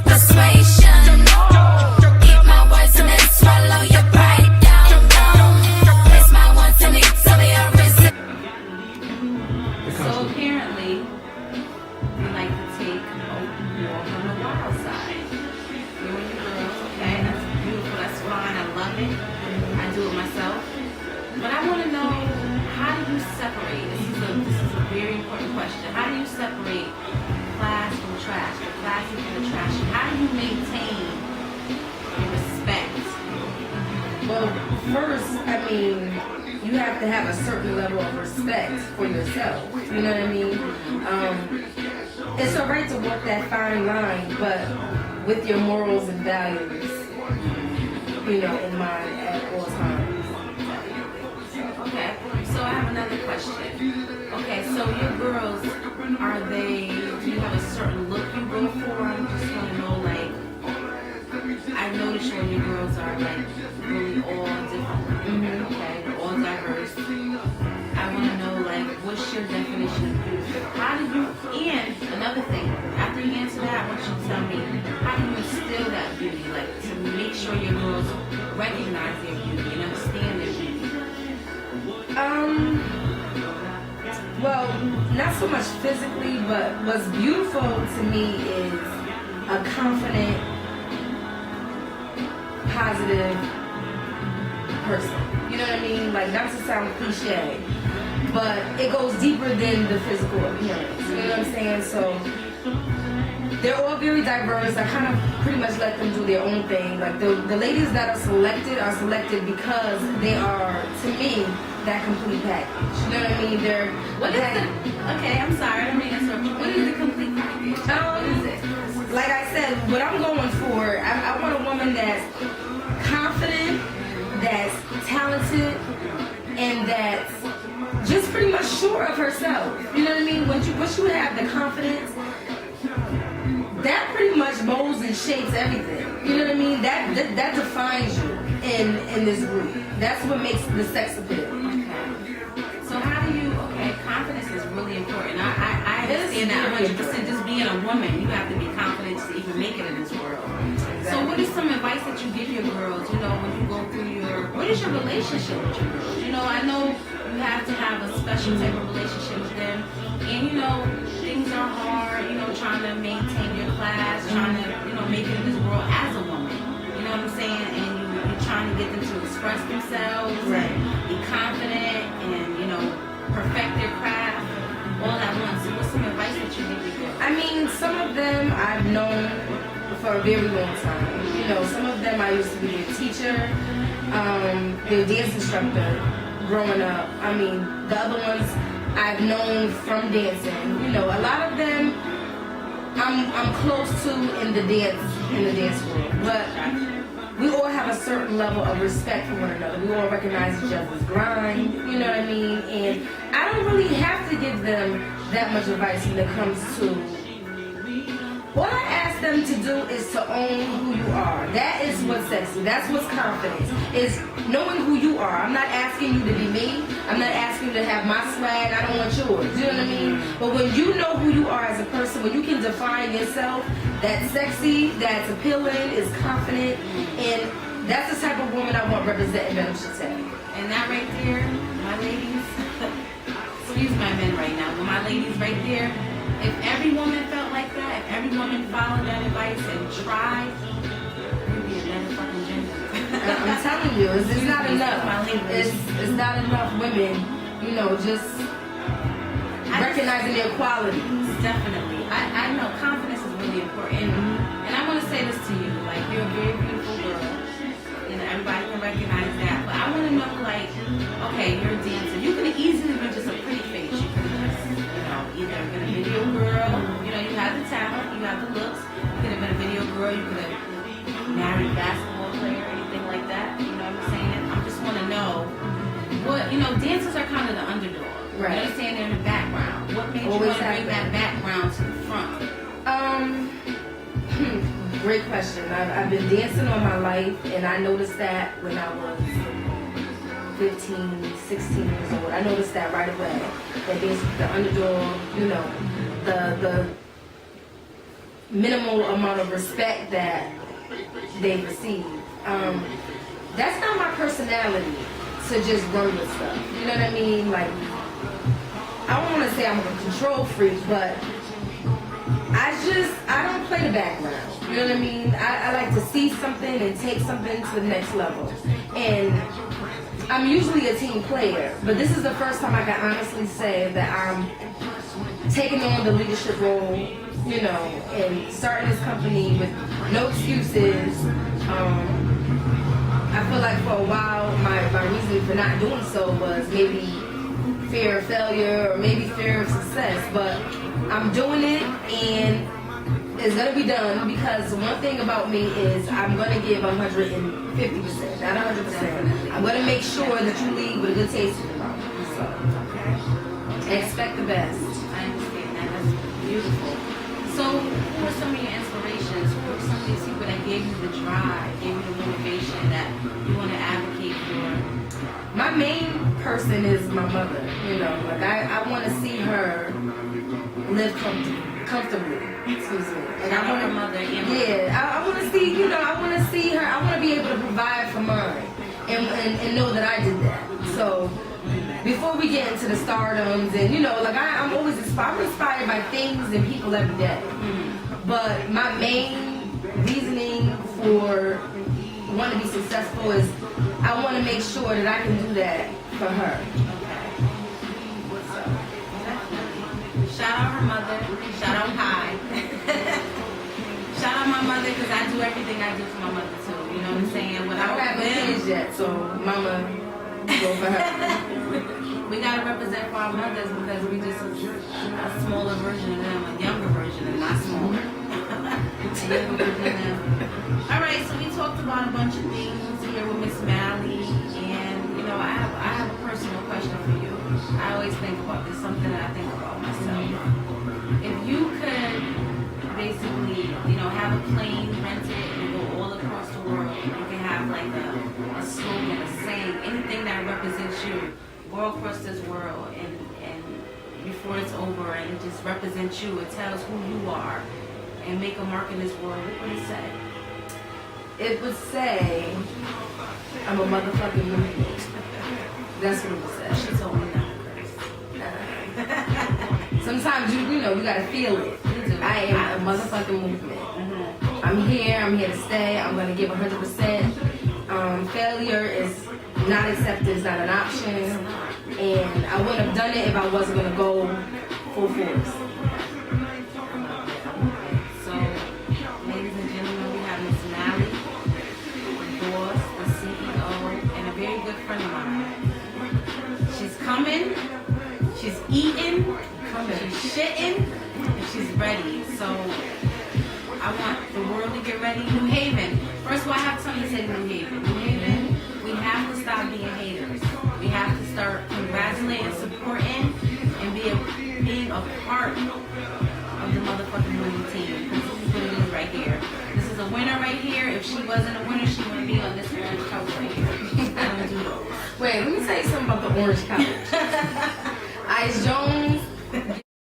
persuasion. Eat my words and then swallow your pride down, down. Place my wants and eat some of your resistance. So apparently, we like to take more from the wild side. You and your girls, okay? That's beautiful, that's fine, I love it. I do it myself. But I want to know, how do you separate? This is a very important question. How do you separate class from trash, the classy from the trashy? How do you maintain your respect? Well, first, I mean, you have to have a certain level of respect for yourself. You know what I mean? It's alright to walk that fine line, but with your morals and values, you know, in mind at all times. Okay, so I have another question. Okay, so your girls, do you have a certain look you go for? I just want to know, like, I noticed your girls are, like, really all different. Okay, they're all diverse. I want to know, like, what's your definition of beauty? How do you, and another thing, after you answer that, I want you to tell me, how do you instill that beauty, like, to make sure your girls recognize their beauty and understand their beauty? Well, not so much physically, but what's beautiful to me is a confident, positive person. You know what I mean? Like, not to sound cliche, but it goes deeper than the physical appearance. You know what I'm saying? So they're all very diverse. I kind of pretty much let them do their own thing. Like, the ladies that are selected because they are, to me, that complete package. You know what I mean? Okay, I'm sorry, I don't mean to interrupt you. What is the complete package? What is it? Like I said, what I'm going for, I want a woman that's confident, that's talented, and that's just pretty much sure of herself. You know what I mean? Once you have the confidence, that pretty much molds and shapes everything. You know what I mean? That defines you in this group. That's what makes the sex appeal. So how do you, confidence is really important. I understand that 100%. Just being a woman, you have to be confident to even make it in this world. Exactly. So what is some advice that you give your girls, you know, when you go through what is your relationship with your girls? You know, I know you have to have a special type of relationship with them. And, you know, things are hard, you know, trying to maintain your class, trying to, you know, make it in this world as a woman. You know what I'm saying? And you're trying to get them to express themselves, right, and be confident, and, you know, perfect their craft all at once. So what's some advice that you give your girls? I mean, some of them I've known for a very long time. You know, some of them I used to be their teacher, their dance instructor growing up. I mean, the other ones I've known from dancing. You know, a lot of them I'm close to in the dance world, but we all have a certain level of respect for one another. We all recognize each other's grind, you know what I mean? And I don't really have to give them that much advice when it comes to, what I ask them to do is to own who you are. That is what's sexy. That's what's confidence. Is knowing who you are. I'm not asking you to be me. I'm not asking you to have my swag. I don't want yours. You know what I mean? But when you know who you are as a person, when you can define yourself, that's sexy, that's appealing, is confident, and that's the type of woman I want representing VENOM CHATTE. And that right there, my ladies, excuse my men right now, but my ladies right there, if every woman felt like that, if every woman followed that advice and tried, we'd be a better fucking gender. I'm telling you, it's not enough. It's not enough women, you know, just recognizing their qualities. Definitely. I know confidence is really important. And I want to say this to you, like, you're a very beautiful girl. You know, everybody can recognize that. But I want to know, like, okay, you're a dancer. You could have easily been just a pretty face. You could have just, you know, either been a video girl, you know, you have the talent, you have the looks. You could have been a video girl, you could have married a basketball player, anything like that. You know what I'm saying? I just want to know what, you know, dancers are kind of the underdog. Right. You understand, they're in the background. What made you want to bring that background to the front? Great question. I've been dancing all my life, and I noticed that when I was 15, 16 years old. I noticed that right away. That there's the underdog, you know, the minimal amount of respect that they receive. That's not my personality to just run with stuff. You know what I mean? Like, I don't want to say I'm a control freak, but I don't play the background. You know what I mean? I like to see something and take something to the next level. And I'm usually a team player, but this is the first time I can honestly say that I'm taking on the leadership role, you know, and starting this company with no excuses. I feel like for a while, my reason for not doing so was maybe fear of failure or maybe fear of success, but I'm doing it and it's gonna be done because one thing about me is I'm gonna give 150%, not 100%. I'm gonna make sure that you leave with a good taste in your mouth. So, expect the best. I understand that. That's beautiful. So, who are some of your inspirations? Who are some of these people that gave you the drive, gave you the motivation that you want to advocate for? My main person is my mother. You know, like I want to see her live comfortably. Excuse me. And I want her mother. I want to see. You know, I want to see her. I want to be able to provide for mine, and know that I did that. So. Before we get into the stardoms and, you know, like I'm always inspired. I'm inspired by things and people every day. But my main reasoning for wanting to be successful is I want to make sure that I can do that for her. So, shout out her mother. Shout out Kai. Shout out my mother because I do everything I do for my mother too. You know what I'm saying? I don't have kids yet, so mama. Go for her. We gotta represent for our mothers because we just a smaller version of them, a younger version and not smaller. A younger version of them. Alright, so we talked about a bunch of things here with Miss Mally, and you know, I have a personal question for you. I always think about this, something that I think about myself. If you could basically, you know, have a plane rented and go all across the world, you can have like a slogan, a saying, anything that represents you, go across this world and before it's over and it just represents you, it tells who you are and make a mark in this world, what would it say? It would say, I'm a motherfucking movement. That's what it would say. She told me not to curse. Sometimes you know, you gotta feel it. I am a motherfucking movement. I'm here to stay, I'm gonna give 100%. Failure is not accepted, it's not an option. And I wouldn't have done it if I wasn't gonna go full force. So, ladies and gentlemen, we have Miss Mally, the boss, the CEO, and a very good friend of mine. She's coming, she's eating, she's shitting, and she's ready. So, I want the world to get ready. New Haven. First of all, I have something to say to New Haven. New Haven, we have to stop being haters. We have to start congratulating, supporting, and being a part of the motherfucking winning team. This is what it is right here. This is a winner right here. If she wasn't a winner, she wouldn't be on this orange couch right here. I don't do those. Wait, let me tell you something about the orange couch. Ice Jones